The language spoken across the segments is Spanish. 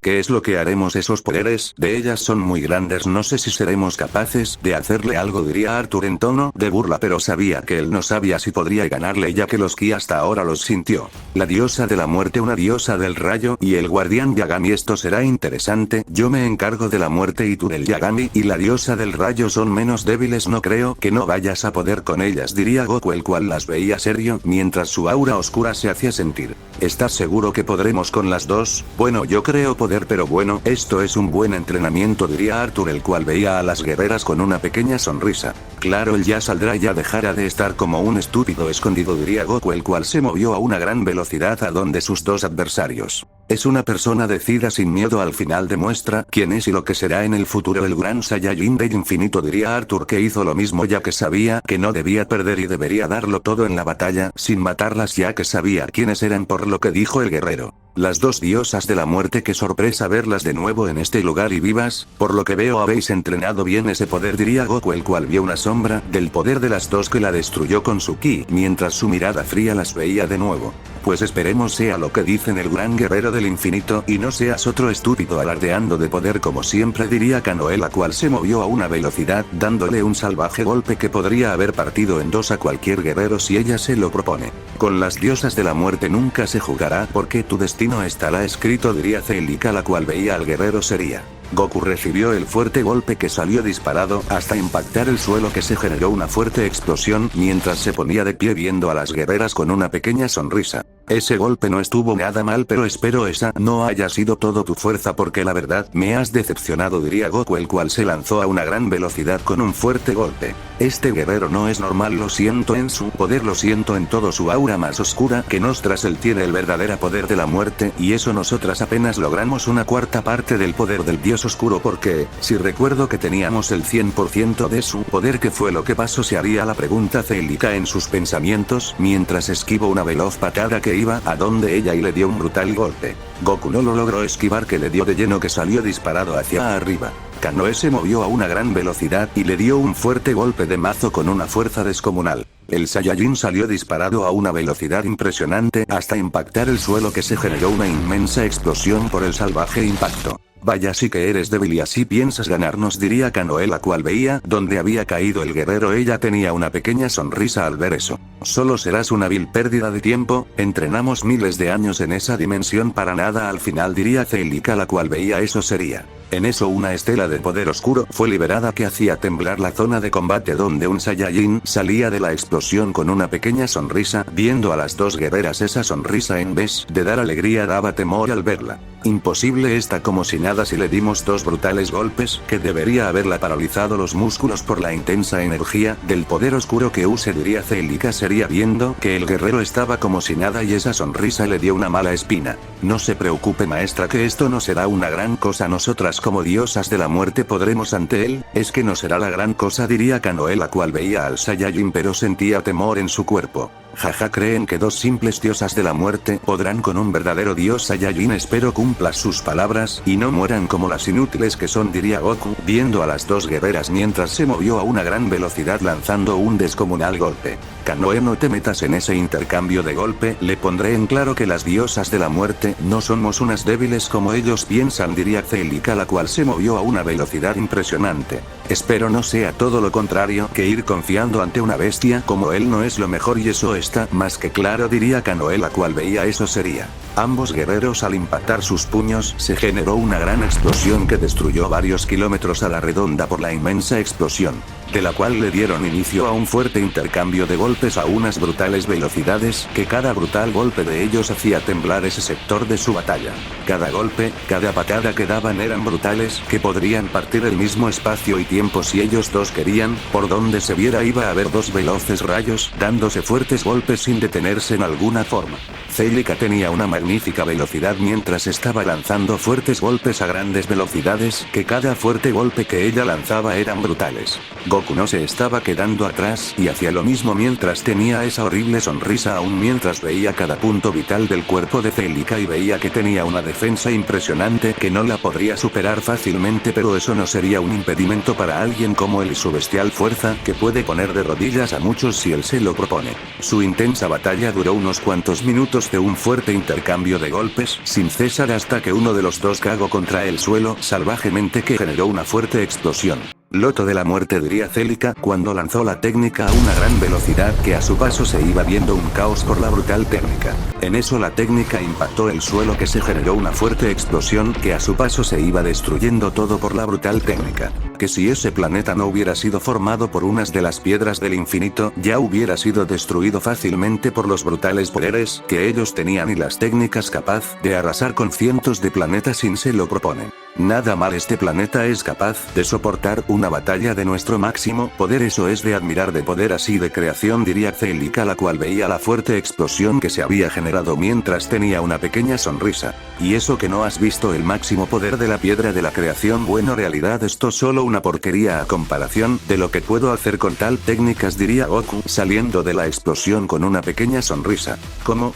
¿Qué es lo que haremos? Esos poderes de ellas son muy grandes, no sé si seremos capaces de hacerle algo, diría Arthur en tono de burla, pero sabía que él no sabía si podría ganarle ya que los ki hasta ahora los sintió. La diosa de la muerte, una diosa del rayo y el guardián Yagami, esto será interesante, yo me encargo de la muerte y tú del Yagami y la diosa del rayo son menos débiles, no creo que no vayas a poder con ellas, diría Goku, el cual las veía serio mientras su aura oscura se hacía sentir. ¿Estás seguro que podremos con las dos? Bueno, yo creo poder, pero bueno, esto es un buen entrenamiento, diría Arthur, el cual veía a las guerreras con una pequeña sonrisa. Claro, él ya saldrá, ya dejará de estar como un estúpido escondido, diría Goku, el cual se movió a una gran velocidad a donde sus dos adversarios. Es una persona decida sin miedo, al final demuestra quién es y lo que será en el futuro el gran Saiyajin del infinito, diría Arthur, que hizo lo mismo ya que sabía que no debía perder y debería darlo todo en la batalla sin matarlas ya que sabía quiénes eran, por lo que dijo el guerrero. Las dos diosas de la muerte, qué sorpresa verlas de nuevo en este lugar y vivas, por lo que veo habéis entrenado bien ese poder, diría Goku, el cual vio una sombra del poder de las dos que la destruyó con su ki mientras su mirada fría las veía de nuevo. Pues esperemos sea lo que dicen el gran guerrero del infinito y no seas otro estúpido alardeando de poder como siempre, diría Kanoe, la cual se movió a una velocidad dándole un salvaje golpe que podría haber partido en dos a cualquier guerrero si ella se lo propone. Con las diosas de la muerte nunca se jugará porque tu destino estará escrito, diría Celica, la cual veía al guerrero seria. Goku recibió el fuerte golpe que salió disparado hasta impactar el suelo, que se generó una fuerte explosión mientras se ponía de pie viendo a las guerreras con una pequeña sonrisa. Ese golpe no estuvo nada mal, pero espero esa no haya sido todo tu fuerza porque la verdad me has decepcionado, diría Goku, el cual se lanzó a una gran velocidad con un fuerte golpe. Este guerrero no es normal, lo siento en su poder, lo siento en todo su aura más oscura que Nostras, él tiene el verdadero poder de la muerte y eso nosotras apenas logramos una cuarta parte del poder del dios oscuro porque, si recuerdo que teníamos el 100% de su poder, ¿qué fue lo que pasó? Se haría la pregunta Celica en sus pensamientos mientras esquivó una veloz patada que iba a donde ella y le dio un brutal golpe. Goku no lo logró esquivar, que le dio de lleno, que salió disparado hacia arriba. Kanoe se movió a una gran velocidad y le dio un fuerte golpe de mazo con una fuerza descomunal. El Saiyajin salió disparado a una velocidad impresionante hasta impactar el suelo, que se generó una inmensa explosión por el salvaje impacto. Vaya, sí que eres débil y así piensas ganarnos, diría Kanoe, la cual veía donde había caído el guerrero. Ella tenía una pequeña sonrisa al ver eso. Solo serás una vil pérdida de tiempo, entrenamos miles de años en esa dimensión para nada al final, diría Celica, la cual veía eso sería. En eso una estela de poder oscuro fue liberada que hacía temblar la zona de combate donde un Saiyajin salía de la explosión con una pequeña sonrisa. Viendo a las dos guerreras, esa sonrisa en vez de dar alegría daba temor al verla. Imposible, está como si nada, si le dimos dos brutales golpes que debería haberla paralizado los músculos por la intensa energía del poder oscuro que use, diría Celica sería viendo que el guerrero estaba como si nada y esa sonrisa le dio una mala espina. No se preocupe maestra, que esto no será una gran cosa, nosotras como diosas de la muerte podremos ante él, es que no será la gran cosa, diría Kanoe, la cual veía al Saiyajin pero sentía temor en su cuerpo. Jaja, ¿creen que dos simples diosas de la muerte podrán con un verdadero dios Saiyajin? Espero cumplas sus palabras y no mueran como las inútiles que son, diría Goku, viendo a las dos guerreras mientras se movió a una gran velocidad lanzando un descomunal golpe. Kanoe, no te metas en ese intercambio de golpe, le pondré en claro que las diosas de la muerte no somos unas débiles como ellos piensan, diría Celica, la cual se movió a una velocidad impresionante. Espero no sea todo lo contrario, que ir confiando ante una bestia como él no es lo mejor y eso está más que claro, diría Kanoe, la cual veía eso sería. Ambos guerreros al impactar sus puños se generó una gran explosión que destruyó varios kilómetros a la redonda por la inmensa explosión, de la cual le dieron inicio a un fuerte intercambio de golpes a unas brutales velocidades que cada brutal golpe de ellos hacía temblar ese sector de su batalla. Cada golpe, cada patada que daban eran brutales que podrían partir el mismo espacio y tiempo si ellos dos querían. Por donde se viera iba a haber dos veloces rayos dándose fuertes golpes sin detenerse en alguna forma. Celica tenía una magnífica velocidad mientras estaba lanzando fuertes golpes a grandes velocidades que cada fuerte golpe que ella lanzaba eran brutales. Goku no se estaba quedando atrás y hacía lo mismo mientras tenía esa horrible sonrisa aún mientras veía cada punto vital del cuerpo de Celica y veía que tenía una defensa impresionante que no la podría superar fácilmente, pero eso no sería un impedimento para alguien como él y su bestial fuerza que puede poner de rodillas a muchos si él se lo propone. Su intensa batalla duró unos cuantos minutos de un fuerte intercambio intercambio de golpes sin cesar hasta que uno de los dos cagó contra el suelo salvajemente que generó una fuerte explosión. Loto de la muerte diría Celica cuando lanzó la técnica a una gran velocidad que a su paso se iba viendo un caos por la brutal técnica. En eso la técnica impactó el suelo que se generó una fuerte explosión que a su paso se iba destruyendo todo por la brutal técnica. Que si ese planeta no hubiera sido formado por unas de las piedras del infinito ya hubiera sido destruido fácilmente por los brutales poderes que ellos tenían y las técnicas capaz de arrasar con cientos de planetas sin se lo proponen. Nada mal este planeta es capaz de soportar una batalla de nuestro máximo poder, eso es de admirar de poder así de creación diría Celica la cual veía la fuerte explosión que se había generado mientras tenía una pequeña sonrisa. Y eso que no has visto el máximo poder de la piedra de la creación, bueno realidad esto solo una porquería a comparación de lo que puedo hacer con tal técnicas diría Goku saliendo de la explosión con una pequeña sonrisa. ¿Cómo?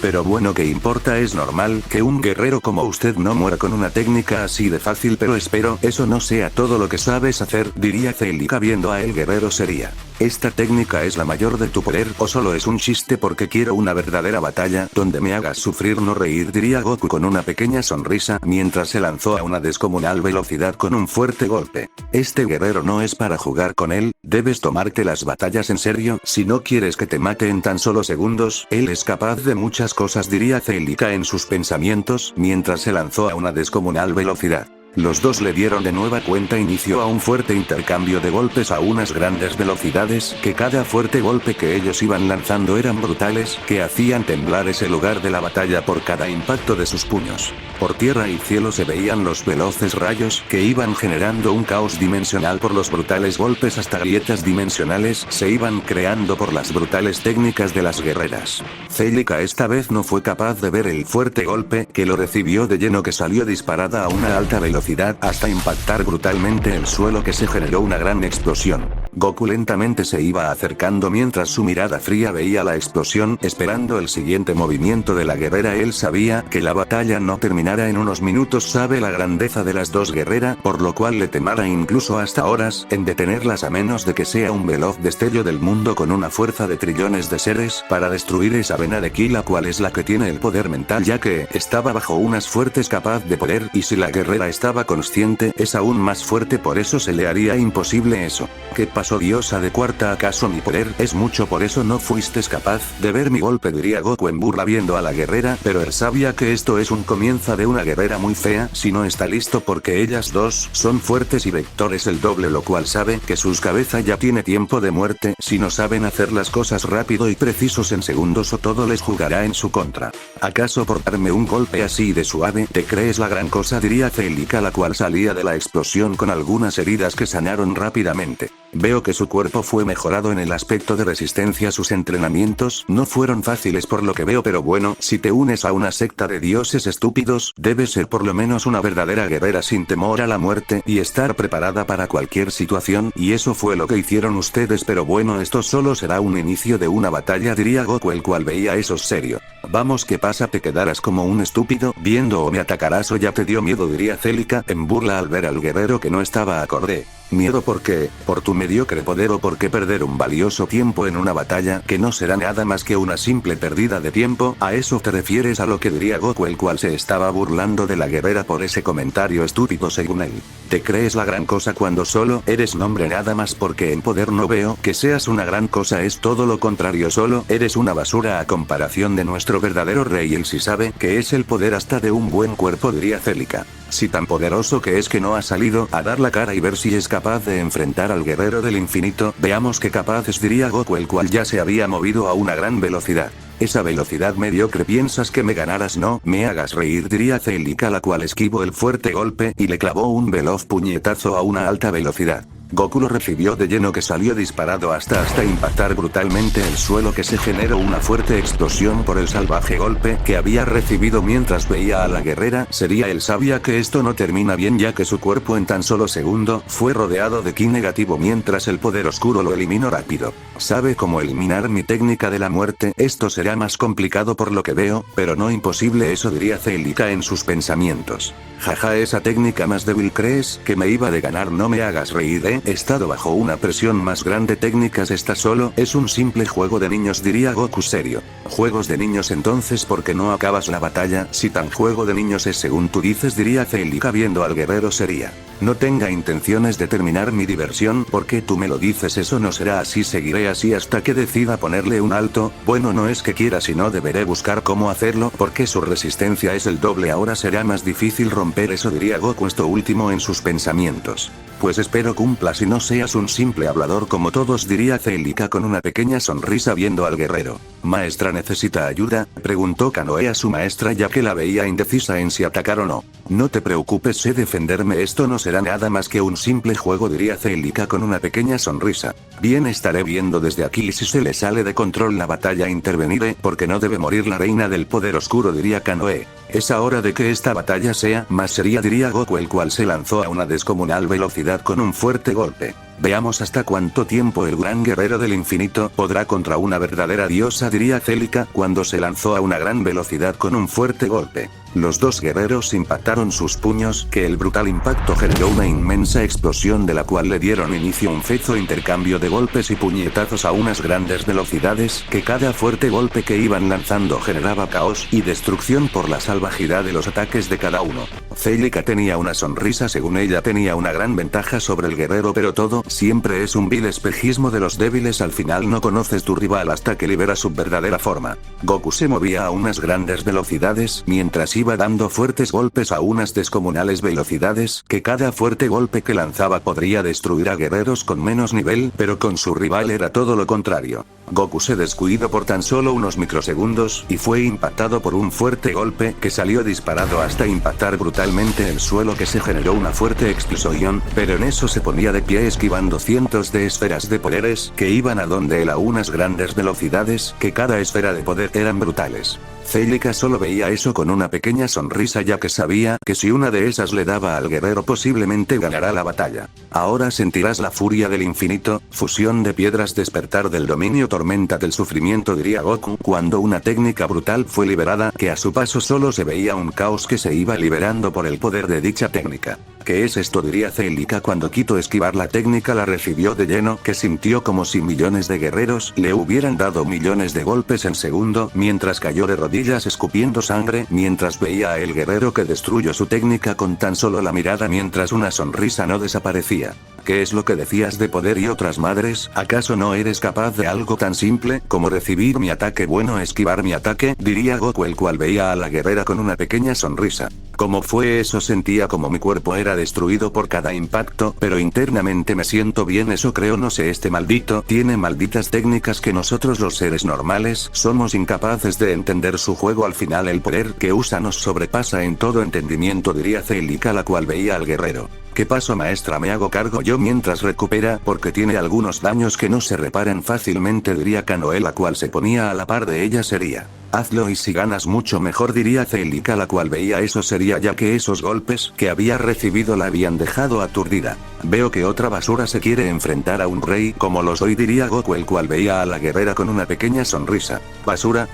Pero bueno, ¿qué importa? Es normal que un guerrero como usted no muera con una técnica así de fácil, pero espero eso no sea todo lo que sabes hacer, diría Celica viendo a el guerrero sería. ¿Esta técnica es la mayor de tu poder o solo es un chiste porque quiero una verdadera batalla donde me hagas sufrir no reír? Diría Goku con una pequeña sonrisa mientras se lanzó a una descomunal velocidad con un fuerte golpe. Este guerrero no es para jugar con él, debes tomarte las batallas en serio si no quieres que te mate en tan solo segundos, él es capaz de muchas cosas diría Celica en sus pensamientos mientras se lanzó a una descomunal velocidad. Los dos le dieron de nueva cuenta inicio a un fuerte intercambio de golpes a unas grandes velocidades que cada fuerte golpe que ellos iban lanzando eran brutales que hacían temblar ese lugar de la batalla por cada impacto de sus puños. Por tierra y cielo se veían los veloces rayos que iban generando un caos dimensional por los brutales golpes hasta grietas dimensionales se iban creando por las brutales técnicas de las guerreras. Celica esta vez no fue capaz de ver el fuerte golpe que lo recibió de lleno que salió disparada a una alta velocidad hasta impactar brutalmente el suelo que se generó una gran explosión. Goku lentamente se iba acercando mientras su mirada fría veía la explosión esperando el siguiente movimiento de la guerrera. Él sabía que la batalla no terminara en unos minutos, sabe la grandeza de las dos guerreras por lo cual le temara incluso hasta horas en detenerlas a menos de que sea un veloz destello del mundo con una fuerza de trillones de seres para destruir esa vena de ki la cual es la que tiene el poder mental ya que estaba bajo unas fuertes capaz de poder y si la guerrera estaba consciente es aún más fuerte por eso se le haría imposible eso. ¿Qué pasó diosa de cuarta? ¿Acaso mi poder es mucho por eso no fuiste capaz de ver mi golpe? Diría Goku en burla viendo a la guerrera pero él sabía que esto es un comienzo de una guerrera muy fea si no está listo porque ellas dos son fuertes y vectores el doble lo cual sabe que sus cabezas ya tiene tiempo de muerte si no saben hacer las cosas rápido y precisos en segundos o todo les jugará en su contra. ¿Acaso por darme un golpe así de suave te crees la gran cosa? Diría Celica la cual salía de la explosión con algunas heridas que sanaron rápidamente. Veo que su cuerpo fue mejorado en el aspecto de resistencia. Sus entrenamientos no fueron fáciles por lo que veo, pero bueno, si te unes a una secta de dioses estúpidos, debes ser por lo menos una verdadera guerrera sin temor a la muerte y estar preparada para cualquier situación, y eso fue lo que hicieron ustedes, pero bueno, esto solo será un inicio de una batalla, diría Goku el cual veía eso serio. Vamos, ¿qué pasa? ¿Te quedarás como un estúpido viendo o me atacarás o ya te dio miedo? Diría Celica en burla al ver al guerrero que no estaba acorde. ¿Miedo por qué? ¿Por tu mediocre poder o por qué perder un valioso tiempo en una batalla que no será nada más que una simple pérdida de tiempo? ¿A eso te refieres? A lo que diría Goku el cual se estaba burlando de la guerrera por ese comentario estúpido según él. ¿Te crees la gran cosa cuando solo eres nombre nada más? Porque en poder no veo que seas una gran cosa, es todo lo contrario, solo eres una basura a comparación de nuestro verdadero rey. Él sí sabe que es el poder hasta de un buen cuerpo, diría Celica. Si tan poderoso que es que no ha salido a dar la cara y ver si es capaz de enfrentar al guerrero del infinito. Veamos qué capaz es, diría Goku el cual ya se había movido a una gran velocidad. Esa velocidad mediocre, ¿piensas que me ganarás? No me hagas reír, diría Celica la cual esquivó el fuerte golpe y le clavó un veloz puñetazo a una alta velocidad. Goku lo recibió de lleno que salió disparado hasta impactar brutalmente el suelo que se generó una fuerte explosión por el salvaje golpe que había recibido mientras veía a la guerrera. Sería él sabía que esto no termina bien ya que su cuerpo en tan solo segundo fue rodeado de ki negativo mientras el poder oscuro lo eliminó rápido. ¿Sabe cómo eliminar mi técnica de la muerte? Esto será más complicado por lo que veo, pero no imposible, eso diría Celica en sus pensamientos. Jaja, esa técnica más débil, ¿crees que me iba de ganar? No me hagas reír, estado bajo una presión más grande. Técnicas está solo, es un simple juego de niños, diría Goku serio. Juegos de niños, entonces ¿por qué no acabas la batalla? Si tan juego de niños es según tú dices, diría Celica viendo al guerrero seria. No tenga intenciones de terminar mi diversión, porque tú me lo dices, eso no será así, seguiré así hasta que decida ponerle un alto. Bueno, no es que quiera, sino deberé buscar cómo hacerlo, porque su resistencia es el doble, ahora será más difícil romper eso, diría Goku esto último en sus pensamientos. Pues espero cumplas y no seas un simple hablador como todos, diría Celica con una pequeña sonrisa viendo al guerrero. Maestra, ¿necesita ayuda?, preguntó Kanoe a su maestra, ya que la veía indecisa en si atacar o no. No te preocupes, sé defenderme, esto no será nada más que un simple juego, diría Celica con una pequeña sonrisa. Bien, estaré viendo desde aquí y si se le sale de control la batalla interveniré, porque no debe morir la reina del poder oscuro, diría Kanoe. Es hora de que esta batalla sea más seria, diría Goku, el cual se lanzó a una descomunal velocidad con un fuerte golpe. Veamos hasta cuánto tiempo el gran guerrero del infinito podrá contra una verdadera diosa, diría Celica cuando se lanzó a una gran velocidad con un fuerte golpe. Los dos guerreros impactaron sus puños, que el brutal impacto generó una inmensa explosión de la cual le dieron inicio un fezo intercambio de golpes y puñetazos a unas grandes velocidades, que cada fuerte golpe que iban lanzando generaba caos y destrucción por la salvajidad de los ataques de cada uno. Celica tenía una sonrisa, según ella tenía una gran ventaja sobre el guerrero, pero todo siempre es un vil espejismo de los débiles, al final no conoces tu rival hasta que libera su verdadera forma. Goku se movía a unas grandes velocidades, mientras iba dando fuertes golpes a unas descomunales velocidades, que cada fuerte golpe que lanzaba podría destruir a guerreros con menos nivel, pero con su rival era todo lo contrario. Goku se descuidó por tan solo unos microsegundos, y fue impactado por un fuerte golpe, que salió disparado hasta impactar brutalmente el suelo, que se generó una fuerte explosión, pero en eso se ponía de pie esquivando cientos de esferas de poderes, que iban a donde él a unas grandes velocidades, que cada esfera de poder eran brutales. Celica solo veía eso con una pequeña sonrisa, ya que sabía que si una de esas le daba al guerrero posiblemente ganará la batalla. Ahora sentirás la furia del infinito, fusión de piedras, despertar del dominio, tormenta del sufrimiento, diría Goku cuando una técnica brutal fue liberada, que a su paso solo se veía un caos que se iba liberando por el poder de dicha técnica. ¿Qué es esto?, diría Celica cuando quiso esquivar la técnica, la recibió de lleno, que sintió como si millones de guerreros le hubieran dado millones de golpes en segundo, mientras cayó de rodillas escupiendo sangre, mientras veía a el guerrero que destruyó su técnica con tan solo la mirada, mientras una sonrisa no desaparecía. ¿Qué es lo que decías de poder y otras madres? ¿Acaso no eres capaz de algo tan simple como recibir mi ataque? Bueno, esquivar mi ataque, diría Goku, el cual veía a la guerrera con una pequeña sonrisa. ¿Cómo fue eso? Sentía como mi cuerpo era destruido por cada impacto, pero internamente me siento bien, eso creo, no sé, este maldito tiene malditas técnicas que nosotros los seres normales somos incapaces de entender su juego, al final el poder que usa nos sobrepasa en todo entendimiento, diría Celica, la cual veía al guerrero. ¿Qué pasó, maestra? Me hago cargo yo mientras recupera, porque tiene algunos daños que no se reparan fácilmente, diría Kanoe, la cual se ponía a la par de ella. Sería. Hazlo y si ganas mucho mejor, diría Celica, la cual veía eso sería, ya que esos golpes que había recibido la habían dejado aturdida. Veo que otra basura se quiere enfrentar a un rey como lo soy, diría Goku, el cual veía a la guerrera con una pequeña sonrisa. ¿Basura?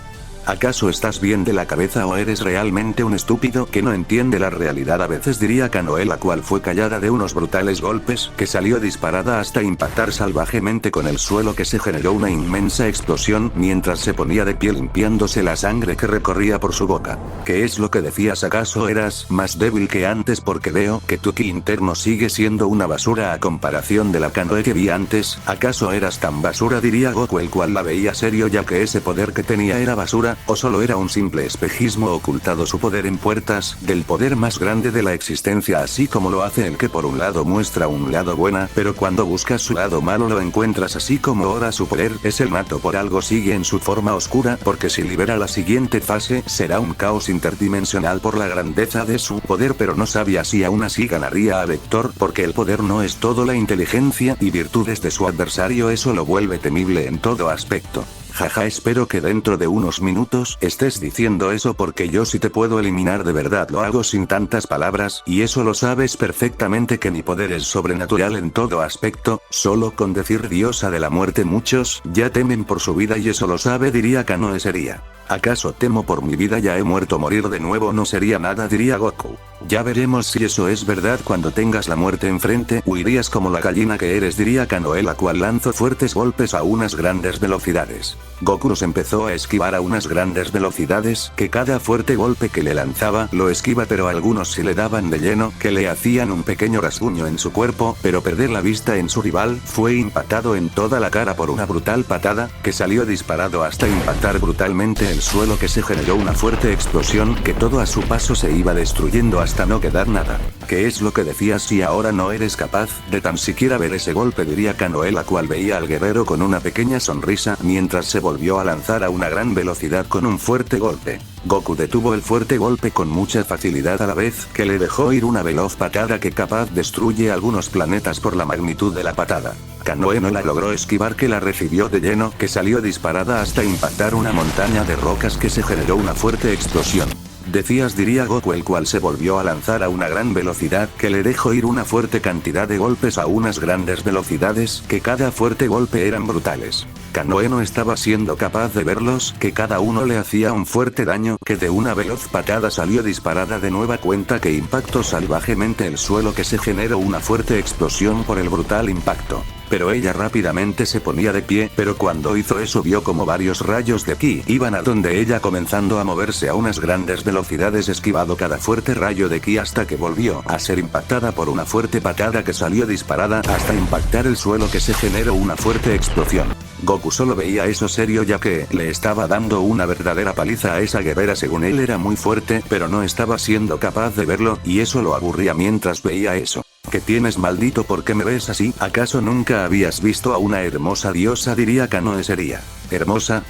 ¿Acaso estás bien de la cabeza o eres realmente un estúpido que no entiende la realidad a veces?, diría Kanoe, la cual fue callada de unos brutales golpes, que salió disparada hasta impactar salvajemente con el suelo, que se generó una inmensa explosión, mientras se ponía de pie limpiándose la sangre que recorría por su boca. ¿Qué es lo que decías? ¿Acaso eras más débil que antes? Porque veo que tu ki interno sigue siendo una basura a comparación de la Kanoe que vi antes. ¿Acaso eras tan basura?, diría Goku, el cual la veía serio, ya que ese poder que tenía era basura, o solo era un simple espejismo ocultado su poder en puertas del poder más grande de la existencia, así como lo hace el que por un lado muestra un lado buena, pero cuando buscas su lado malo lo encuentras, así como ahora su poder es el nato, por algo sigue en su forma oscura, porque si libera la siguiente fase será un caos interdimensional por la grandeza de su poder, pero no sabía si aún así ganaría a Vector, porque el poder no es todo, la inteligencia y virtudes de su adversario, eso lo vuelve temible en todo aspecto. Jaja, espero que dentro de unos minutos estés diciendo eso, porque yo sí te puedo eliminar, de verdad lo hago sin tantas palabras, y eso lo sabes perfectamente, que mi poder es sobrenatural en todo aspecto, solo con decir diosa de la muerte muchos ya temen por su vida y eso lo sabe, diría Kanoe sería. ¿Acaso temo por mi vida? Ya he muerto, morir de nuevo no sería nada, diría Goku. Ya veremos si eso es verdad. Cuando tengas la muerte enfrente, huirías como la gallina que eres, diría Kanoe, la cual lanzó fuertes golpes a unas grandes velocidades. Goku los empezó a esquivar a unas grandes velocidades, que cada fuerte golpe que le lanzaba lo esquiva, pero algunos sí le daban de lleno, que le hacían un pequeño rasguño en su cuerpo, pero perder la vista en su rival, fue impactado en toda la cara por una brutal patada, que salió disparado hasta impactar brutalmente el suelo, que se generó una fuerte explosión, que todo a su paso se iba destruyendo hasta no quedar nada. ¿Qué es lo que decías? Si ahora no eres capaz de tan siquiera ver ese golpe, diría Kanoe, la cual veía al guerrero con una pequeña sonrisa, mientras se volvió a lanzar a una gran velocidad con un fuerte golpe. Goku detuvo el fuerte golpe con mucha facilidad, a la vez que le dejó ir una veloz patada que capaz destruye algunos planetas por la magnitud de la patada. Kanoe no la logró esquivar, que la recibió de lleno, que salió disparada hasta impactar una montaña de rocas, que se generó una fuerte explosión. Decías, diría Goku, el cual se volvió a lanzar a una gran velocidad, que le dejó ir una fuerte cantidad de golpes a unas grandes velocidades, que cada fuerte golpe eran brutales. Kanoe no estaba siendo capaz de verlos, que cada uno le hacía un fuerte daño, que de una veloz patada salió disparada de nueva cuenta, que impactó salvajemente el suelo, que se generó una fuerte explosión por el brutal impacto. Pero ella rápidamente se ponía de pie, pero cuando hizo eso vio como varios rayos de ki iban a donde ella, comenzando a moverse a unas grandes velocidades, esquivado cada fuerte rayo de ki hasta que volvió a ser impactada por una fuerte patada que salió disparada hasta impactar el suelo, que se generó una fuerte explosión. Goku solo veía eso serio, ya que le estaba dando una verdadera paliza a esa guerrera. Según él era muy fuerte, pero no estaba siendo capaz de verlo, y eso lo aburría mientras veía eso. ¿Qué tienes, maldito? ¿Por qué me ves así? ¿Acaso nunca habías visto a una hermosa diosa? Diría Kanoe. ¿Sería hermosa?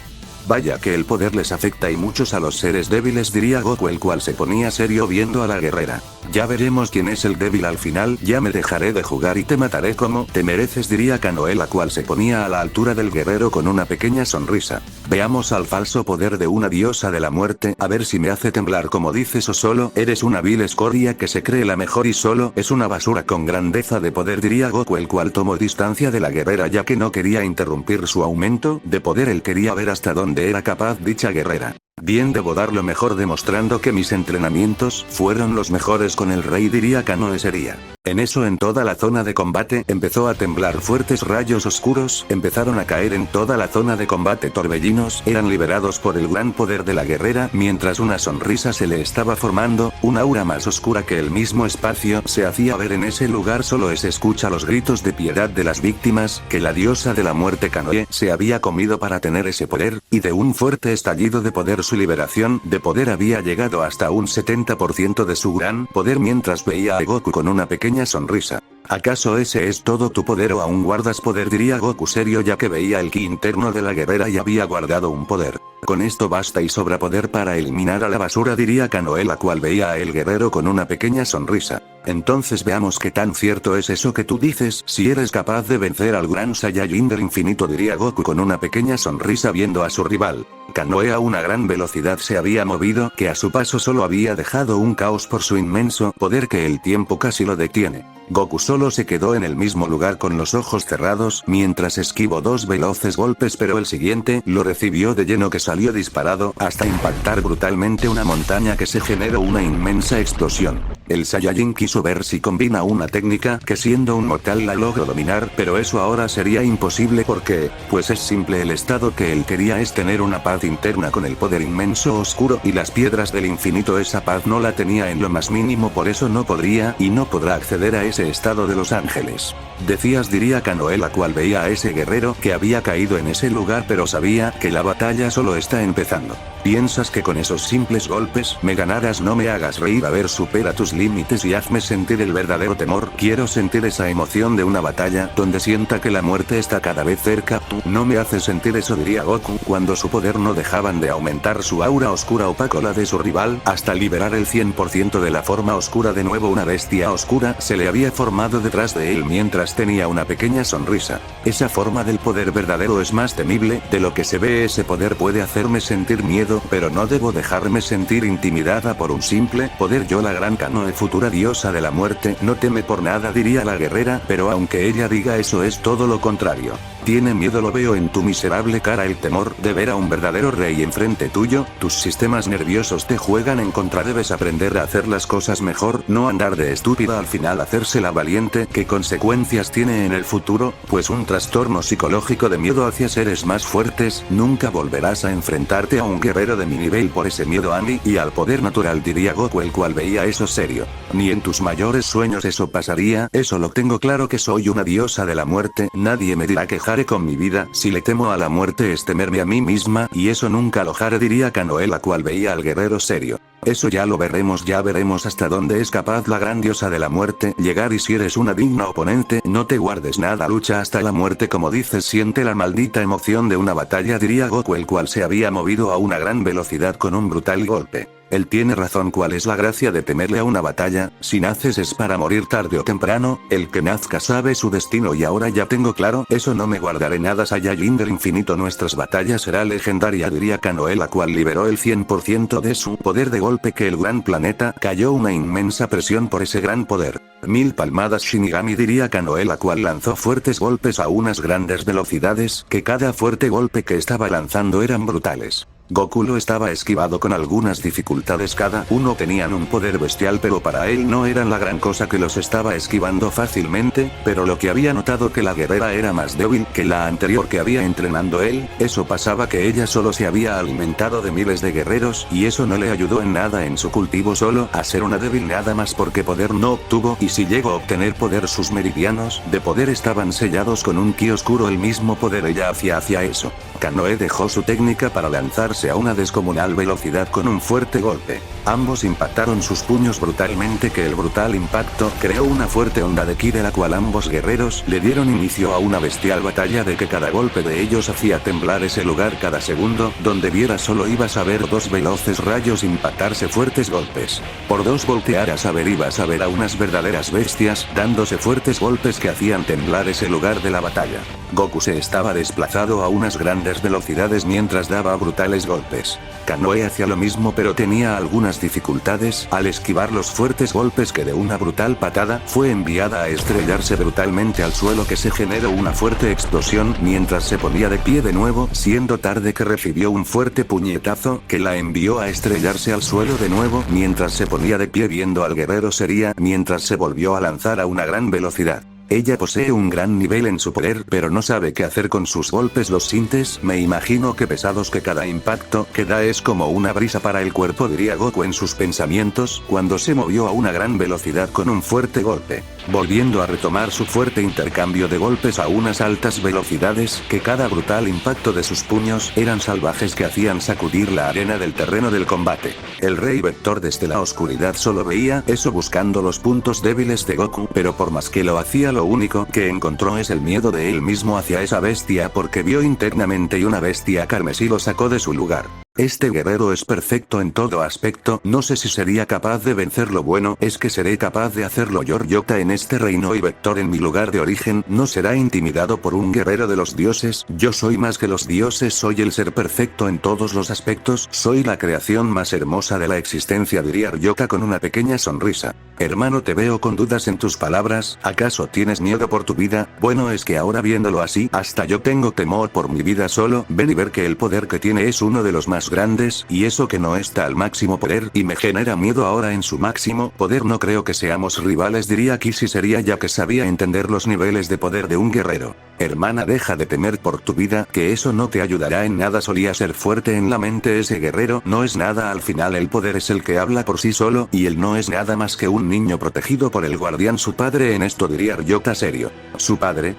Vaya que el poder les afecta, y muchos a los seres débiles, diría Goku, el cual se ponía serio viendo a la guerrera. Ya veremos quién es el débil al final. Ya me dejaré de jugar y te mataré como te mereces, diría Kanoe, la cual se ponía a la altura del guerrero con una pequeña sonrisa. Veamos al falso poder de una diosa de la muerte, a ver si me hace temblar como dices, o solo eres una vil escoria que se cree la mejor y solo es una basura con grandeza de poder, diría Goku, el cual tomó distancia de la guerrera, ya que no quería interrumpir su aumento de poder. Él quería ver hasta dónde era capaz dicha guerrera. Bien, debo dar lo mejor demostrando que mis entrenamientos fueron los mejores con el rey, diría Kanoe. Sería. En eso, en toda la zona de combate empezó a temblar, fuertes rayos oscuros empezaron a caer en toda la zona de combate, torbellinos eran liberados por el gran poder de la guerrera, mientras una sonrisa se le estaba formando, una aura más oscura que el mismo espacio se hacía ver en ese lugar. Solo se escucha los gritos de piedad de las víctimas que la diosa de la muerte Kanoe se había comido para tener ese poder, y de un fuerte estallido de poder su liberación de poder había llegado hasta un 70% de su gran poder, mientras veía a Goku con una pequeña sonrisa. ¿Acaso ese es todo tu poder o aún guardas poder? Diría Goku serio, ya que veía el ki interno de la guerrera y había guardado un poder. Con esto basta y sobra poder para eliminar a la basura, diría Kanoe, la cual veía a el guerrero con una pequeña sonrisa. Entonces veamos qué tan cierto es eso que tú dices. Si eres capaz de vencer al gran Saiyajin del infinito, diría Goku con una pequeña sonrisa viendo a su rival. Kanoe a una gran velocidad se había movido, que a su paso solo había dejado un caos por su inmenso poder, que el tiempo casi lo detiene. Goku solo se quedó en el mismo lugar con los ojos cerrados, mientras esquivó dos veloces golpes, pero el siguiente lo recibió de lleno, que salió disparado hasta impactar brutalmente una montaña, que se generó una inmensa explosión. El Saiyajin quiso ver si combina una técnica que siendo un mortal la logró dominar, pero eso ahora sería imposible porque, pues es simple, el estado que él quería es tener una paz interna con el poder inmenso oscuro y las piedras del infinito. Esa paz no la tenía en lo más mínimo, por eso no podría y no podrá acceder a ese estado de los ángeles. Decías, diría Kanoe, la cual veía a ese guerrero que había caído en ese lugar, pero sabía que la batalla solo está empezando. ¿Piensas que con esos simples golpes me ganarás? No me hagas reír. A ver, supera tus límites y hazme sentir el verdadero temor. Quiero sentir esa emoción de una batalla donde sienta que la muerte está cada vez cerca. Tú no me haces sentir eso, diría Goku, cuando su poder no dejaban de aumentar. Su aura oscura opacó la de su rival hasta liberar el 100% de la forma oscura. De nuevo una bestia oscura se le había formado detrás de él mientras tenía una pequeña sonrisa. Esa forma del poder verdadero es más temible de lo que se ve. Ese poder puede hacerme sentir miedo, pero no debo dejarme sentir intimidada por un simple poder. Yo, la gran Kanoe, futura diosa de la muerte, no teme por nada, diría la guerrera, pero aunque ella diga eso es todo lo contrario. Tiene miedo, lo veo en tu miserable cara, el temor de ver a un verdadero rey enfrente tuyo. Tus sistemas nerviosos te juegan en contra, debes aprender a hacer las cosas mejor, no andar de estúpida al final hacerse la valiente. ¿Qué consecuencias tiene en el futuro? Pues un trastorno psicológico de miedo hacia seres más fuertes. Nunca volverás a enfrentarte a un guerrero de mi nivel por ese miedo a mí y al poder natural, diría Goku, el cual veía eso serio. Ni en tus mayores sueños eso pasaría, eso lo tengo claro, que soy una diosa de la muerte, nadie me dirá que haré con mi vida. Si le temo a la muerte es temerme a mí misma, y eso nunca lo haré, diría Kanoe, la cual veía al guerrero serio. Eso ya lo veremos, ya veremos hasta dónde es capaz la gran diosa de la muerte llegar, y si eres una digna oponente, no te guardes nada, lucha hasta la muerte como dices, siente la maldita emoción de una batalla, diría Goku, el cual se había movido a una gran velocidad con un brutal golpe. Él tiene razón, ¿cuál es la gracia de temerle a una batalla? Si naces es para morir tarde o temprano, el que nazca sabe su destino y ahora ya tengo claro, eso no me guardaré nada, Saiyajin del infinito, nuestras batallas será legendaria, diría Kanoe, la cual liberó el 100% de su poder de golpe, que el gran planeta cayó una inmensa presión por ese gran poder. 1000 palmadas Shinigami, diría Kanoe, la cual lanzó fuertes golpes a unas grandes velocidades, que cada fuerte golpe que estaba lanzando eran brutales. Goku lo estaba esquivado con algunas dificultades, cada uno tenían un poder bestial, pero para él no eran la gran cosa que los estaba esquivando fácilmente, pero lo que había notado que la guerrera era más débil que la anterior que había entrenando él, eso pasaba que ella solo se había alimentado de miles de guerreros, y eso no le ayudó en nada en su cultivo, solo a ser una débil nada más, porque poder no obtuvo, y si llegó a obtener poder, sus meridianos de poder estaban sellados con un ki oscuro, el mismo poder ella hacía hacia eso. Kanoe dejó su técnica para lanzarse a una descomunal velocidad con un fuerte golpe. Ambos impactaron sus puños brutalmente, que el brutal impacto creó una fuerte onda de ki, de la cual ambos guerreros le dieron inicio a una bestial batalla, de que cada golpe de ellos hacía temblar ese lugar cada segundo, donde vieras solo ibas a ver dos veloces rayos impactarse fuertes golpes. Por dos voltearas a ver ibas a ver a unas verdaderas bestias, dándose fuertes golpes que hacían temblar ese lugar de la batalla. Goku se estaba desplazado a unas grandes velocidades mientras daba brutales golpes. Kanoe hacía lo mismo, pero tenía algunas dificultades al esquivar los fuertes golpes, que de una brutal patada fue enviada a estrellarse brutalmente al suelo, que se generó una fuerte explosión mientras se ponía de pie de nuevo, siendo tarde que recibió un fuerte puñetazo que la envió a estrellarse al suelo de nuevo mientras se ponía de pie, viendo al guerrero seria mientras se volvió a lanzar a una gran velocidad. Ella posee un gran nivel en su poder, pero no sabe qué hacer con sus golpes. ¿Los sientes? Me imagino que pesados, que cada impacto que da es como una brisa para el cuerpo, diría Goku en sus pensamientos, cuando se movió a una gran velocidad con un fuerte golpe, volviendo a retomar su fuerte intercambio de golpes a unas altas velocidades, que cada brutal impacto de sus puños eran salvajes que hacían sacudir la arena del terreno del combate. El rey Vector desde la oscuridad solo veía eso, buscando los puntos débiles de Goku, pero por más que lo hacía, lo único que encontró es el miedo de él mismo hacia esa bestia, porque vio internamente y una bestia carmesí lo sacó de su lugar. Este guerrero es perfecto en todo aspecto, no sé si sería capaz de vencerlo. Bueno, es que seré capaz de hacerlo yo, Ryota, en este reino, y Vector en mi lugar de origen no será intimidado por un guerrero de los dioses. Yo soy más que los dioses, soy el ser perfecto en todos los aspectos, soy la creación más hermosa de la existencia, diría Ryota con una pequeña sonrisa. Hermano, te veo con dudas en tus palabras, ¿acaso tienes miedo por tu vida? Bueno, es que ahora viéndolo así, hasta yo tengo temor por mi vida. Solo ven y ver que el poder que tiene es uno de los más grandes, y eso que no está al máximo poder, y me genera miedo ahora en su máximo poder. No creo que seamos rivales, diría Kishi seria, ya que sabía entender los niveles de poder de un guerrero. Hermana, deja de temer por tu vida, que eso no te ayudará en nada. Solía ser fuerte en la mente ese guerrero, no es nada, al final el poder es el que habla por sí solo, y él no es nada más que un niño protegido por el guardián, su padre en esto, diría Ryota serio. ¿Su padre?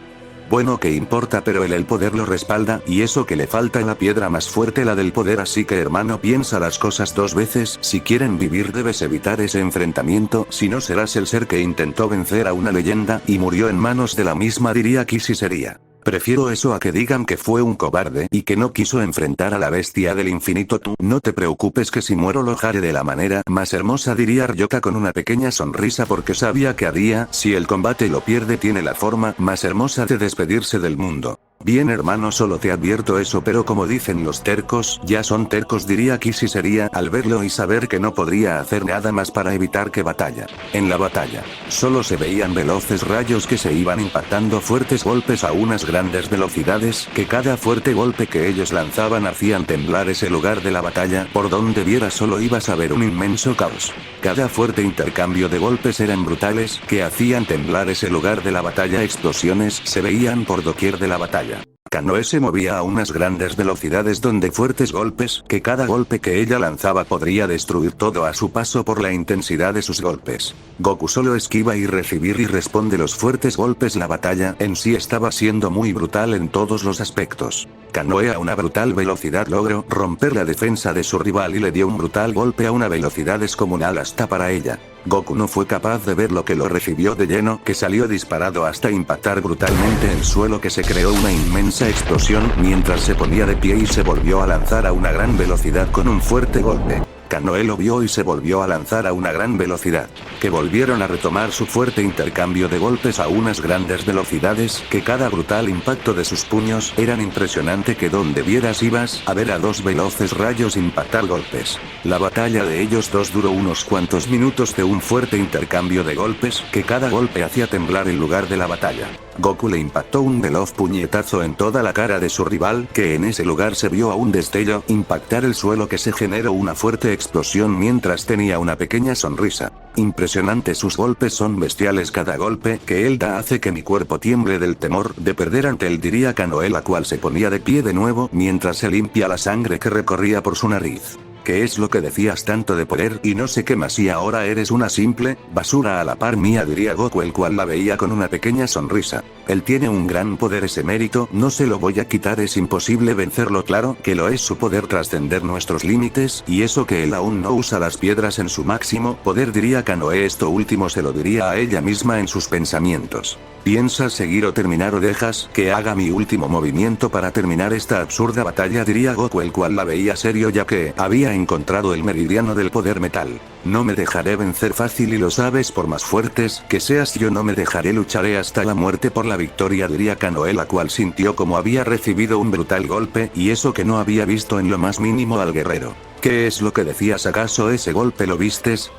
Bueno, ¿qué importa? Pero él el poder lo respalda, y eso que le falta la piedra más fuerte, la del poder. Así que hermano, piensa las cosas dos veces, si quieren vivir debes evitar ese enfrentamiento, si no serás el ser que intentó vencer a una leyenda y murió en manos de la misma, diría Kishi seria. Prefiero eso a que digan que fue un cobarde y que no quiso enfrentar a la bestia del infinito. Tú no te preocupes, que si muero lo haré de la manera más hermosa, diría Ryota con una pequeña sonrisa, porque sabía que haría, si el combate lo pierde, tiene la forma más hermosa de despedirse del mundo. Bien hermano, solo te advierto eso, pero como dicen los tercos, ya son tercos, diría Kishi sería al verlo y saber que no podría hacer nada más para evitar que batalla. En la batalla, solo se veían veloces rayos que se iban impactando fuertes golpes a unas grandes velocidades, que cada fuerte golpe que ellos lanzaban hacían temblar ese lugar de la batalla, por donde vieras solo ibas a ver un inmenso caos. Cada fuerte intercambio de golpes eran brutales, que hacían temblar ese lugar de la batalla, explosiones se veían por doquier de la batalla. Kanoe se movía a unas grandes velocidades donde fuertes golpes, que cada golpe que ella lanzaba podría destruir todo a su paso por la intensidad de sus golpes. Goku solo esquiva y recibir y responde los fuertes golpes. La batalla en sí estaba siendo muy brutal en todos los aspectos. Kanoe a una brutal velocidad logró romper la defensa de su rival y le dio un brutal golpe a una velocidad descomunal hasta para ella. Goku no fue capaz de ver lo que lo recibió de lleno, que salió disparado hasta impactar brutalmente el suelo, que se creó una inmensa explosión mientras se ponía de pie y se volvió a lanzar a una gran velocidad con un fuerte golpe. Kanoe lo vio y se volvió a lanzar a una gran velocidad, que volvieron a retomar su fuerte intercambio de golpes a unas grandes velocidades, que cada brutal impacto de sus puños eran impresionante, que donde vieras ibas a ver a dos veloces rayos impactar golpes. La batalla de ellos dos duró unos cuantos minutos de un fuerte intercambio de golpes, que cada golpe hacía temblar el lugar de la batalla. Goku le impactó un veloz puñetazo en toda la cara de su rival, que en ese lugar se vio a un destello impactar el suelo, que se generó una fuerte explosión mientras tenía una pequeña sonrisa. Impresionante, sus golpes son bestiales, cada golpe que él da hace que mi cuerpo tiemble del temor de perder ante él, diría Kanoe, la cual se ponía de pie de nuevo mientras se limpia la sangre que recorría por su nariz. ¿Qué es lo que decías tanto de poder y no sé qué más, y ahora eres una simple basura a la par mía?, diría Goku, el cual la veía con una pequeña sonrisa. Él tiene un gran poder, ese mérito no se lo voy a quitar, es imposible vencerlo, claro que lo es, su poder trascender nuestros límites, y eso que él aún no usa las piedras en su máximo poder, diría Kanoe. Esto último se lo diría a ella misma en sus pensamientos. ¿Piensas seguir o terminar, o dejas que haga mi último movimiento para terminar esta absurda batalla?, diría Goku, el cual la veía serio ya que había encontrado el meridiano del poder metal. No me dejaré vencer fácil y lo sabes, por más fuertes que seas yo no me dejaré, lucharé hasta la muerte por la victoria, diría Kanoe, la cual sintió como había recibido un brutal golpe, y eso que no había visto en lo más mínimo al guerrero. ¿Qué es lo que decías? ¿Acaso ese golpe lo vistes?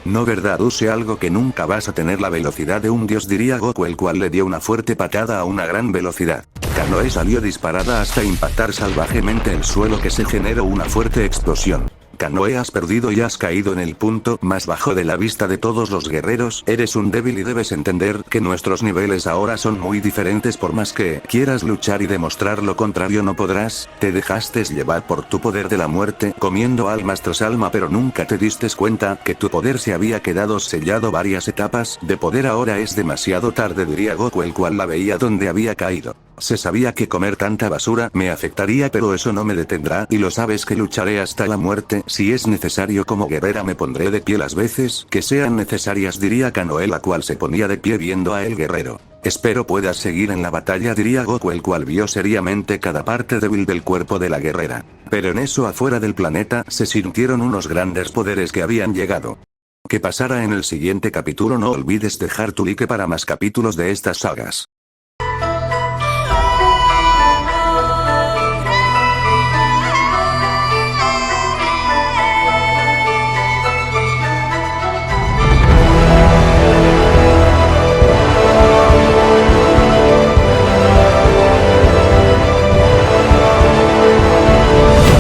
No, verdad, use algo que nunca vas a tener la velocidad de un dios, diría Goku, el cual le dio una fuerte patada a una gran velocidad. Kanoe salió disparada hasta impactar salvajemente el suelo, que se generó una fuerte explosión. Kanoe, has perdido y has caído en el punto más bajo de la vista de todos los guerreros, eres un débil y debes entender que nuestros niveles ahora son muy diferentes, por más que quieras luchar y demostrar lo contrario no podrás, te dejaste llevar por tu poder de la muerte, comiendo almas tras alma, pero nunca te diste cuenta que tu poder se había quedado sellado varias etapas de poder, ahora es demasiado tarde, diría Goku, el cual la veía donde había caído. Se sabía que comer tanta basura me afectaría, pero eso no me detendrá, y lo sabes que lucharé hasta la muerte, si es necesario como guerrera me pondré de pie las veces que sean necesarias, diría Kanoe, la cual se ponía de pie viendo a el guerrero. Espero puedas seguir en la batalla, diría Goku, el cual vio seriamente cada parte débil del cuerpo de la guerrera. Pero en eso, afuera del planeta, se sintieron unos grandes poderes que habían llegado. ¿Qué pasará en el siguiente capítulo? No olvides dejar tu like para más capítulos de estas sagas.